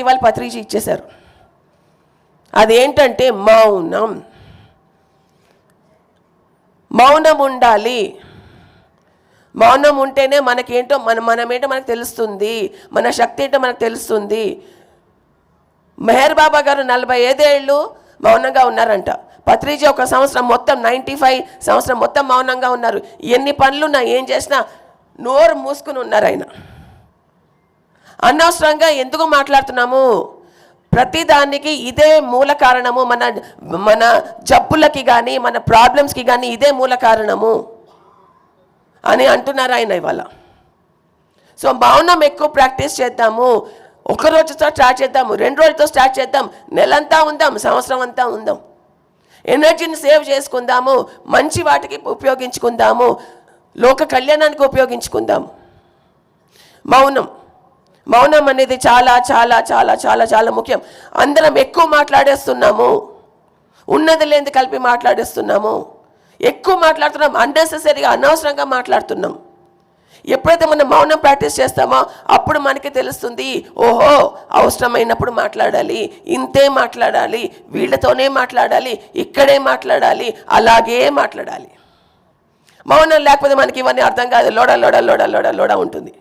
ఇవాళ పత్రిక ఇచ్చేశారు. అదేంటంటే మౌనం. మౌనం ఉండాలి. మౌనం ఉంటేనే మనకేంటో మనమేంటో మనకు తెలుస్తుంది, మన శక్తి ఏంటో మనకు తెలుస్తుంది. మెహర్ బాబా గారు 45 ఏళ్ళు మౌనంగా ఉన్నారంట. పత్రిజీ ఒక సంవత్సరం మొత్తం 95 సంవత్సరం మొత్తం మౌనంగా ఉన్నారు. ఎన్ని పనులున్నా ఏం చేసినా నోరు మూసుకుని ఉన్నారు ఆయన. అనవసరంగా ఎందుకు మాట్లాడుతున్నాము? ప్రతిదానికి ఇదే మూల కారణము. మన జబ్బులకి కానీ మన ప్రాబ్లమ్స్కి కానీ ఇదే మూల కారణము అని అంటున్నారు ఆయన ఇవాళ. సో మౌనం ఎక్కువ ప్రాక్టీస్ చేద్దాము. ఒక రోజుతో స్టార్ట్ చేద్దాము, 2 రోజులతో స్టార్ట్ చేద్దాం, నెలంతా ఉందాం, సంవత్సరం అంతా ఉందాం. ఎనర్జీని సేవ్ చేసుకుందాము, మంచి వాటికి ఉపయోగించుకుందాము, లోక కళ్యాణానికి ఉపయోగించుకుందాము. మౌనం అనేది చాలా చాలా చాలా చాలా చాలా ముఖ్యం. అందరం ఎక్కువ మాట్లాడేస్తున్నాము, ఉన్నది లేనిది కలిపి మాట్లాడేస్తున్నాము, ఎక్కువ మాట్లాడుతున్నాం, అన్నెసెసరీగా అనవసరంగా మాట్లాడుతున్నాం. ఎప్పుడైతే మనం మౌనం ప్రాక్టీస్ చేస్తామో అప్పుడు మనకి తెలుస్తుంది, ఓహో అవసరమైనప్పుడు మాట్లాడాలి, ఇంతే మాట్లాడాలి, వీళ్ళతోనే మాట్లాడాలి, ఇక్కడే మాట్లాడాలి, అలాగే మాట్లాడాలి. మౌనం లేకపోతే మనకి ఇవన్నీ అర్థం కాదు. లోడ లోడ లోడ లోడ లోడ ఉంటుంది.